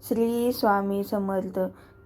श्री स्वामी समर्थ.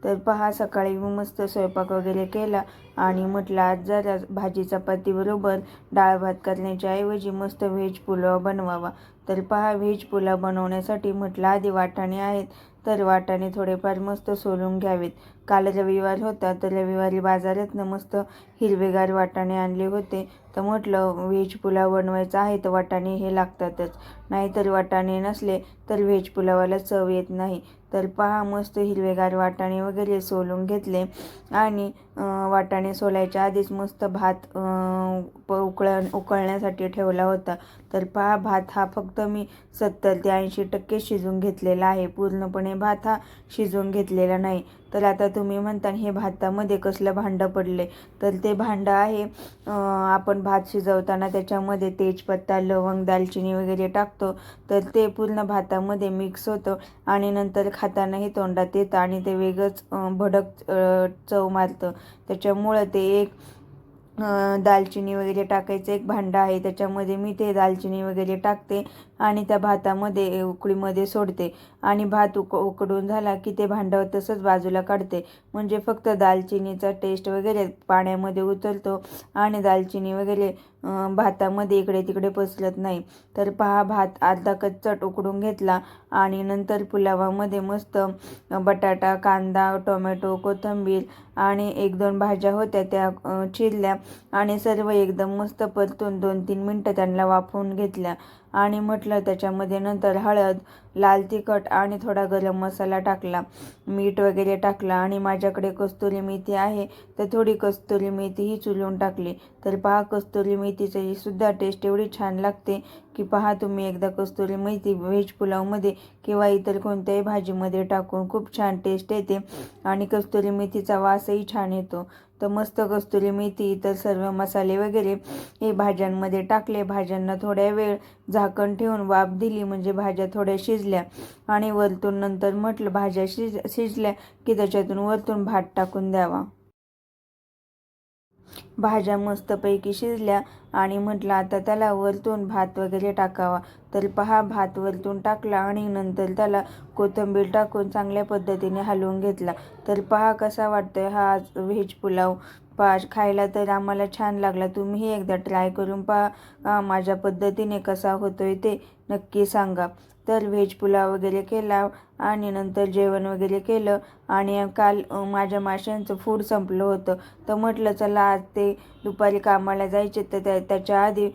तर पहा, सकाळी मस्त स्वयंपाक वगैरे केला आणि म्हटलं आज जरा भाजी चपातीबरोबर डाळ भात करण्याच्या ऐवजी मस्त व्हेज पुलाव बनवावा. तर पहा, व्हेज पुलाव बनवण्यासाठी म्हटलं आधी वाटाणे आहेत, तर वाटाणे थोडेफार मस्त सोलून घ्यावेत. काल रविवार होता, तर रविवारी बाजारातनं मस्त हिरवेगार वाटाणे आणले होते. तर म्हटलं व्हेज पुलाव बनवायचा आहे तर वाटाणे हे लागतातच, नाहीतर वाटाणे नसले तर व्हेज पुलावाला चव येत नाही. तर पहा, मस्त हिरवेगार वाटाणे वगैरे सोलून घेतले आणि वाटाणे सोलायच्या आधीच मस्त भात उकळण्यासाठी ठेवला होता. तर पहा, भात हा फक्त मी 70 ते 80% शिजून घेतलेला आहे, पूर्णपणे भात हा शिजून घेतलेला नाही. तर आता तुम्ही म्हणता हे भातामध्ये कसलं भांडं पडले, तर ते भांडं आहे आपण भात शिजवताना त्याच्यामध्ये तेजपत्ता, लवंग, दालचिनी वगैरे टाकतो, तर ते पूर्ण भातामध्ये मिक्स होतं आणि नंतर खातानाही तोंडात येतं आणि ते वेगळंच भडक चव मारतं. त्याच्यामुळं ते एक दालचिनी वगैरे टाकायचं एक भांडं आहे, त्याच्यामध्ये मी ते दालचिनी वगैरे टाकते आणि त्या भातामध्ये उकळीमध्ये सोडते आणि भात उकडून झाला की ते भांडं तसंच बाजूला काढते. म्हणजे फक्त दालचिनीचा टेस्ट वगैरे पाण्यामध्ये उतरतो आणि दालचिनी वगैरे भातामध्ये इकडे तिकडे पसरत नाही. तर पहा, भात अर्धा कच्चट उकडून घेतला आणि नंतर पुलावामध्ये मस्त बटाटा, कांदा, टोमॅटो, कोथिंबीर आणि 1-2 भाज्या होत्या त्या चिरल्या आणि सर्व एकदम मस्त परतून 2-3 मिनटं त्यांना वाफवून घेतल्या आणि म्हटलं त्याच्यामध्ये नंतर हळद, लाल तिखट आणि थोडा गरम मसाला टाकला, मीठ वगैरे टाकला आणि माझ्याकडे कस्तुरी मेथी आहे, तर थोडी कस्तुरी मेथीही चुलून टाकली. तर पहा, कस्तुरी मेथीची सुद्धा टेस्ट एवढी छान लागते की पहा तुम्ही एकदा कस्तुरी मेथी व्हेज पुलावमध्ये किंवा इतर कोणत्याही भाजीमध्ये टाकून खूप छान टेस्ट येते आणि कस्तुरी मेथीचा वासही छान येतो. तर मस्त कस्तुरी मेथी, इतर सर्व मसाले वगैरे हे भाज्यांमध्ये टाकले. भाज्यांना थोड्या वेळ झाकण ठेवून वाफ दिली, म्हणजे भाज्या थोड्या शिजल्या आणि वरतून नंतर म्हटलं भाज्या शिजल्या की त्याच्यातून वरतून भात टाकून द्यावा. भाज्या मस्तपैकी शिजल्या आणि म्हटलं आता त्याला वरतून भात वगैरे टाकावा. तर पहा, भात वरतून टाकला आणि नंतर त्याला कोथिंबीर टाकून चांगल्या पद्धतीने हलवून घेतला. तर पहा कसा वाटतोय हा व्हेज पुलाव. पहा, खायला तर आम्हाला छान लागला. तुम्हीही एकदा ट्राय करून पहा, माझ्या पद्धतीने कसा होतोय ते नक्की सांगा. तर व्हेज पुलाव वगैरे केला आणि नंतर जेवण वगैरे केलं आणि काल माझ्या माशांचं फूड संपलं होतं, तर म्हटलं चला आज ते दुपारी कामाला जायचे, तर त्याच्या आधी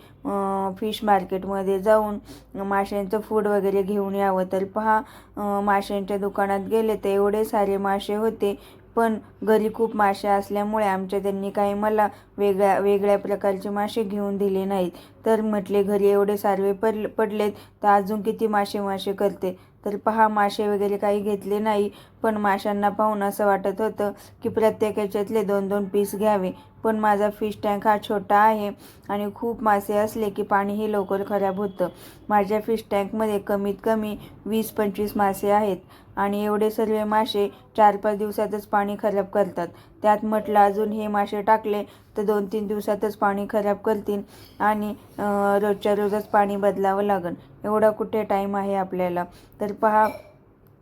फिश मार्केटमध्ये जाऊन माशांचं फूड वगैरे घेऊन यावं. तर पहा, माशांच्या दुकानात गेले तर एवढे सारे मासे होते, पण घरी खूप मासे असल्यामुळे आमच्या त्यांनी काही मला वेगळ्या प्रकारचे मासे घेऊन दिले नाहीत. तर म्हटले घरी एवढे सारे पडलेत तर अजून किती मासे करते. तर पहा, मासे वगैरे काही घेतले नाही, पण माशांना पाहून असं वाटत होतं की प्रत्येक याच्यातले 2-2 पीस घ्यावे. पण माझा फिश टँक हा छोटा आहे आणि खूप मासे असले की पाणीही लवकर खराब होतं. माझ्या फिश टँकमध्ये कमीत कमी 20-25 मासे आहेत आणि एवढे सर्व मासे 4-5 दिवसातच पाणी खराब करतात. त्यात म्हटलं अजून हे मासे टाकले तर 2-3 दिवसातच पाणी खराब करतील आणि रोजच्या रोजच पाणी बदलावं लागेल. एवढा कुठे टाईम आहे आपल्याला. तर पहा,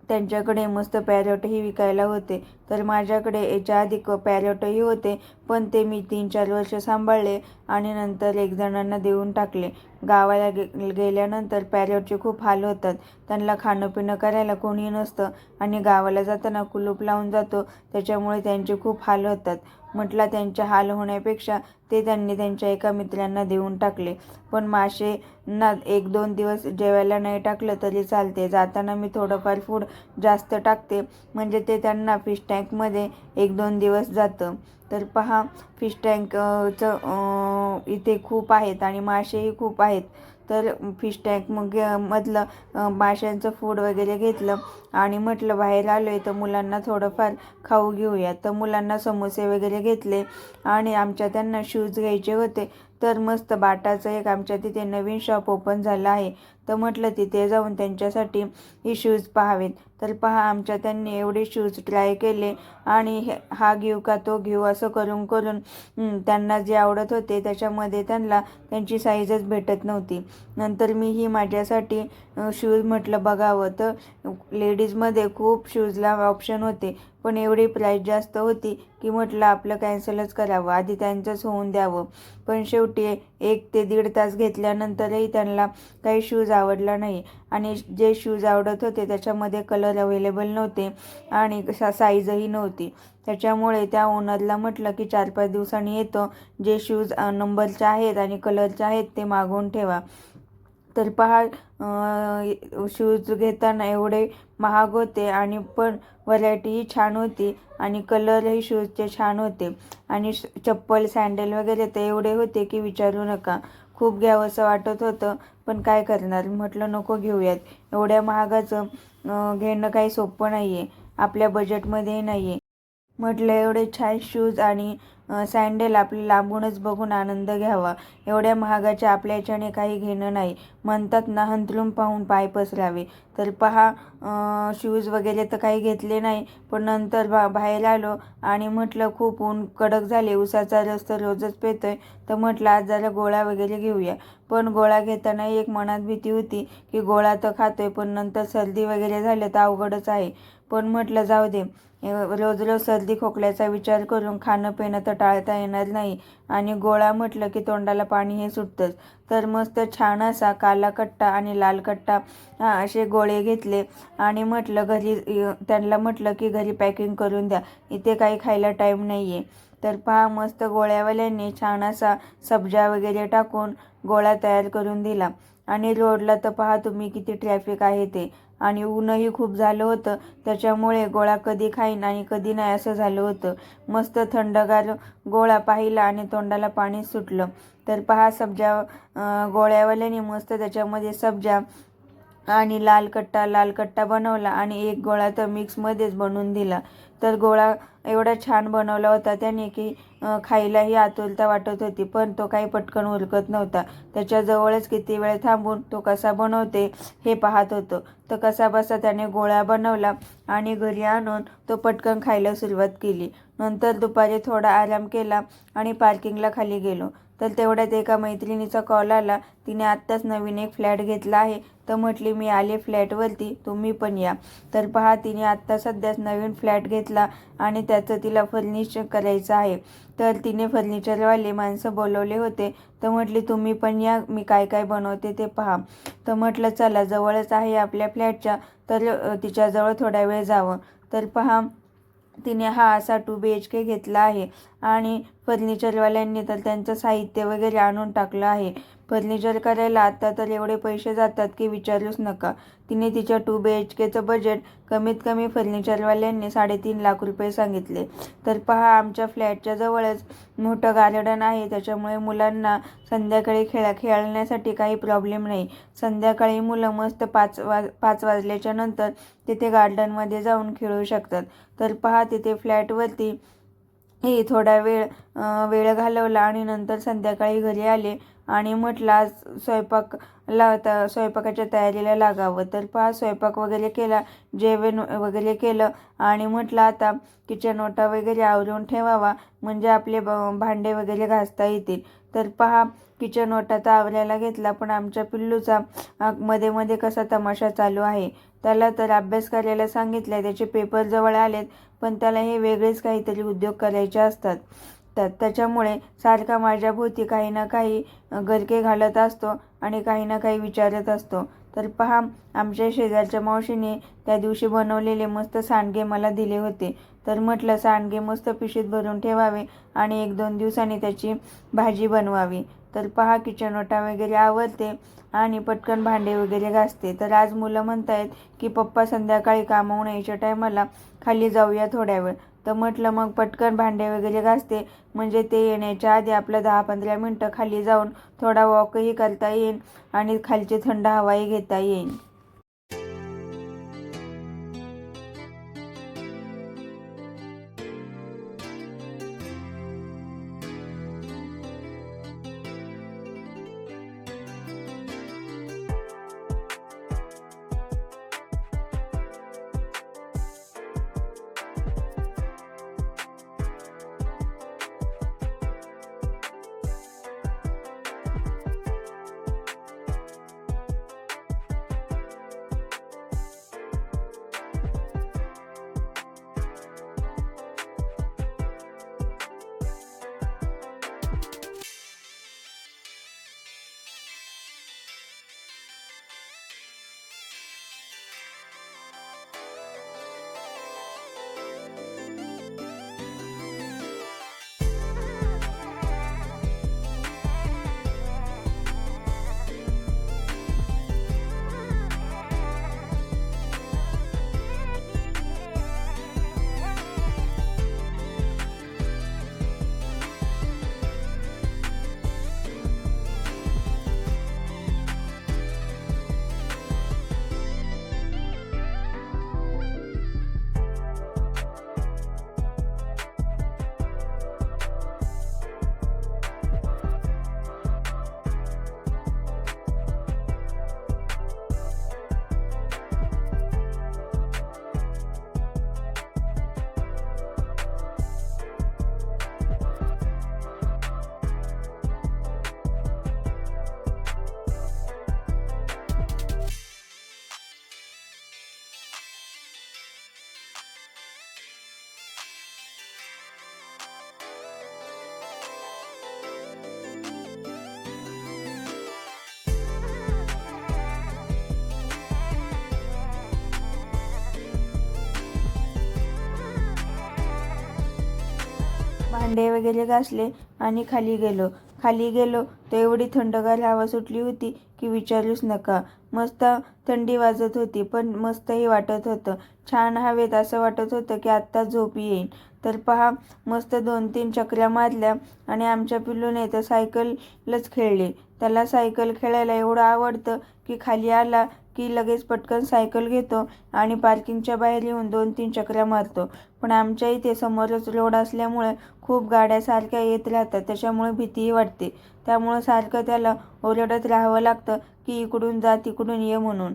त्यांच्याकडे मस्त पॅरटही विकायला होते. तर माझ्याकडे याच्या आधी पॅरटही होते, पण ते मी 3-4 वर्ष सांभाळले आणि नंतर एक जणांना देऊन टाकले. गावाला गेल्यानंतर पॅरटचे खूप हाल होतात. त्यांना खाणं पिणं करायला कोणी नसतं आणि गावाला जाताना कुलूप लावून जातो, त्याच्यामुळे त्यांचे खूप हाल होतात. म्हटलं त्यांचे हाल होण्यापेक्षा त्यांनी त्यांच्या एका मित्रांना देऊन टाकले. पण मासेंना 1-2 दिवस जेवायला नाही टाकलं तरी चालते. जाताना मी थोडंफार फूड जास्त टाकते, म्हणजे ते त्यांना फिश टँकमध्ये 1-2 दिवस जातं. तर पहा, फिश टँकचं इथे खूप आहेत आणि मासेही खूप आहेत. तर फिश टँक मधलं माशांचं फूड वगैरे घेतलं आणि म्हटलं बाहेर आलो आहे तर मुलांना थोडंफार खाऊ घेऊया. तर मुलांना समोसे वगैरे घेतले आणि आमच्या त्यांना शूज घ्यायचे होते. तर मस्त बाटाचं एक आमच्या तिथे नवीन शॉप ओपन झालं आहे, तर म्हटलं तिथे जाऊन त्यांच्यासाठी हे शूज पाहावेत. तर पहा आमच्या त्यांनी एवढे शूज ट्राय केले आणि हा घेऊ का तो घेऊ असं करून करून त्यांना जे आवडत होते त्याच्यामध्ये त्यांना त्यांची साईजच भेटत नव्हती. नंतर मी ही माझ्यासाठी शूज म्हटलं बघावं, तर लेडीजमध्ये खूप शूजला ऑप्शन होते, पण एवढी प्राईस जास्त होती की म्हटलं आपलं कॅन्सलच करावं, आधी त्यांचंच होऊन द्यावं. पण शेवटी 1 ते 1.5 तास घेतल्यानंतरही त्यांना काही शूज आवडला नाही आणि जे शूज आवडत होते त्याच्यामध्ये कलर अवेलेबल नव्हते आणि साईजही नव्हती. त्याच्यामुळे त्या ओनरला म्हटलं की 4-5 दिवसांनी येतो, जे शूज नंबरचे आहेत आणि कलरचे आहेत ते मागवून ठेवा. तर पहा शूज घेताना एवढे महाग होते आणि पण व्हरायटीही छान होती आणि कलरही शूजचे छान होते आणि चप्पल सँडल वगैरे ते एवढे होते की विचारू नका. खूप घ्यावंसं वाटत होतं, पण काय करणार, म्हटलं नको घेऊयात. एवढ्या महागाचं घेणं काही सोपं नाही आहे, आपल्या बजेटमध्येही नाही आहे. म्हटलं एवढे छान शूज आणि सँडल आपले लांबूनच बघून आनंद घ्यावा. एवढ्या महागाच्या आपल्या याच्याने काही घेणं नाही. म्हणतात ना, हंतरून पाहून पाय पसरावे. तर पहा शूज वगैरे तर काही घेतले नाही, पण नंतर बाहेर आलो आणि म्हटलं खूप ऊन कडक झाले, उसाचा रस तर रोजच पेतोय, तर म्हटलं आज जरा गोळा वगैरे घेऊया. पण गोळा घेताना एक मनात भीती होती की गोळा तर खातोय पण नंतर सर्दी वगैरे झालं तर अवघडच आहे. पण म्हटलं जाऊ दे, रोज रोज सर्दी खोकल्याचा विचार करून खाणं पिणं तर टाळता येणार नाही आणि गोळा म्हटलं की तोंडाला पाणी हे सुटतंच. तर मस्त छान असा काला कट्टा आणि लाल कट्टा असे गोळे घेतले आणि म्हटलं घरी त्यांना म्हटलं की घरी पॅकिंग करून द्या, इथे काही खायला टाईम नाही आहे. तर पहा मस्त गोळ्यावाल्यांनी छान असा सब्जा वगैरे टाकून गोळा तयार करून दिला आणि रोडला तर पहा तुम्ही किती ट्रॅफिक आहे ते, आणि ऊनही खूप झालं होतं, त्याच्यामुळे गोळा कधी खाईन आणि कधी नाही असं झालं होतं. मस्त थंडगार गोळा पाहिला आणि तोंडाला पाणी सुटलं. तर पहा सब्जा गोळ्यावाल्याने मस्त त्याच्यामध्ये सब्जा आणि लाल कट्टा बनवला आणि एक गोळा तर मिक्समध्येच बनवून दिला. तर गोळा एवढा छान बनवला होता त्याने की खायलाही आतुरता वाटत होती, पण तो काही पटकन उरकत नव्हता. त्याच्याजवळच किती वेळ थांबून तो कसा बनवते हे पाहत होतो. तर कसाबसा त्याने गोळा बनवला आणि घरी आणून तो पटकन खायला सुरुवात केली. नंतर दुपारी थोडा आराम केला आणि पार्किंगला खाली गेलो. तर तेवढ्यात एका मैत्रिणीचा कॉल आला. तिने आत्ताच नवीन एक फ्लॅट घेतला आहे, तर म्हटली मी आले फ्लॅटवरती, तुम्ही पण या. तर पहा तिने आत्ता सध्याच नवीन फ्लॅट घेतला आणि त्याचं तिला फर्निश करायचं आहे. तर तिने फर्निचरवाले माणसं बोलवले होते. तर म्हटली तुम्ही पण या, मी काय काय बनवते ते पहा. तर म्हटलं चला, जवळच आहे आपल्या फ्लॅटच्या, तर तिच्याजवळ थोडा वेळ जावं. तर पहा तिने हा असा 2 BHK घेतला आहे आणि फर्निचरवाल्यांनी तर त्यांचं साहित्य वगैरे आणून टाकलं आहे. फर्निचर करायला आता तर एवढे पैसे जातात की विचारूच नका. तिने तिच्या 2 BHKचं बजेट कमीत कमी फर्निचरवाल्यांनी 3.5 लाख रुपये सांगितले. तर पहा आमच्या फ्लॅटच्या जवळच मोठं गार्डन आहे, त्याच्यामुळे मुलांना संध्याकाळी खेळण्यासाठी काही प्रॉब्लेम नाही. संध्याकाळी मुलं मस्त 5 वाजल्याच्या नंतर तिथे गार्डनमध्ये जाऊन खेळू शकतात. तर पहा तिथे फ्लॅटवरती थोडा वेळ घालवला आणि नंतर संध्याकाळी घरी आले आणि म्हटलं आज स्वयंपाकाच्या तयारीला लागावं. तर पहा स्वयंपाक वगैरे केला, जेवण वगैरे केलं आणि म्हटलं आता किचन ओटा वगैरे आवरून ठेवावा, म्हणजे आपले भांडे वगैरे घासता येतील. तर पहा किचन ओटा तर आवरायला घेतला, पण आमच्या पिल्लूचा मध्ये मध्ये कसा तमाशा चालू आहे. त्याला तर अभ्यास करायला सांगितलं, त्याचे पेपर जवळ आलेत, पण त्याला हे वेगळेच काहीतरी उद्योग करायचे असतात. त्याच्यामुळे सारखा माझ्याभोवती काही ना काही गरके घालत असतो आणि काही ना काही विचारत असतो. तर पहा आमच्या शेजारच्या मावशीने त्या दिवशी बनवलेले मस्त सांडगे मला दिले होते. तर म्हटलं सांडगे मस्त पिशवीत भरून ठेवावे आणि 1-2 दिवसांनी त्याची भाजी बनवावी. तर पहा किचन ओटा वगैरे आवरते आणि पटकन भांडे वगैरे घासते. तर आज मुलं म्हणतायत की पप्पा संध्याकाळी कामावून यायच्या टायमाला खाली जाऊया थोड्या वेळ. तर म्हटलं मग पटकन भांडे वगैरे घासते, म्हणजे ते येण्याच्या आधी आपलं 10-15 मिनटं खाली जाऊन थोडा वॉकही करता येईल आणि खालची थंड हवाही घेता येईल. भांडे वगैरे घासले आणि खाली गेलो तर एवढी थंडगार हवा सुटली होती की विचारूच नका. मस्त थंडी वाजत होती, पण मस्तही वाटत होतं. छान हवेत असं वाटत होतं की आत्ता झोप येईल. तर पहा, मस्त 2-3 चकऱ्या मारल्या आणि आमच्या पिल्लूने तर सायकलच खेळली. त्याला सायकल खेळायला एवढं आवडतं की खाली आला की लगेच पटकन सायकल घेतो आणि पार्किंगच्या बाहेर येऊन 2-3 चकऱ्या मारतो. पण आमच्या इथे समोरच रोड असल्यामुळे खूप गाड्या सारख्या येत राहतात, त्याच्यामुळे भीतीही वाटते. त्यामुळं सारखं त्याला ओरडत राहावं लागतं की इकडून जा, तिकडून ये म्हणून.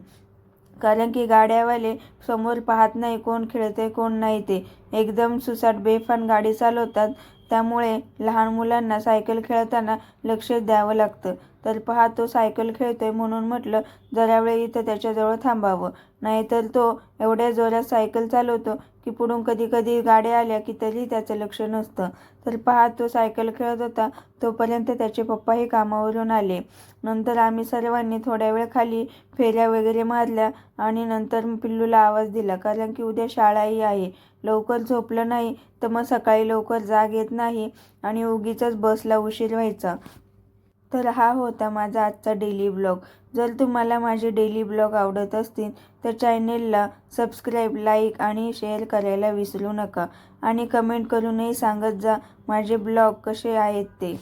कारण की गाड्यावाले समोर पाहत नाही कोण खेळते कोण नाही ते. एकदम सुसाट बेफाम गाडी चालवतात. त्यामुळे लहान मुलांना सायकल खेळताना लक्ष द्यावं लागतं. तर पहा, तो सायकल खेळतोय म्हणून म्हटलं जरा वेळ इथं त्याच्याजवळ थांबावं. नाहीतर तो एवढ्या जोरात सायकल चालवतो की पुढून कधी कधी गाड्या आल्या की तरी त्याचं लक्ष नसतं. तर पहा, तो सायकल खेळत होता तोपर्यंत त्याचे पप्पाही कामावरून आले. नंतर आम्ही सर्वांनी थोड्या वेळ खाली फेऱ्या वगैरे मारल्या आणि नंतर पिल्लूला आवाज दिला, कारण की उद्या शाळाही आहे. लवकर झोपलं नाही तर मग सकाळी लवकर जाग येत नाही आणि उगीचच बसला उशीर व्हायचा. तर हा होता माझा आजचा डेली ब्लॉग. जर तुम्हाला माझे डेली ब्लॉग आवडत असतील तर चॅनेलला सबस्क्राईब, लाईक आणि शेअर करायला विसरू नका. आणि कमेंट करूनही सांगत जा माझे ब्लॉग कसे आहेत ते.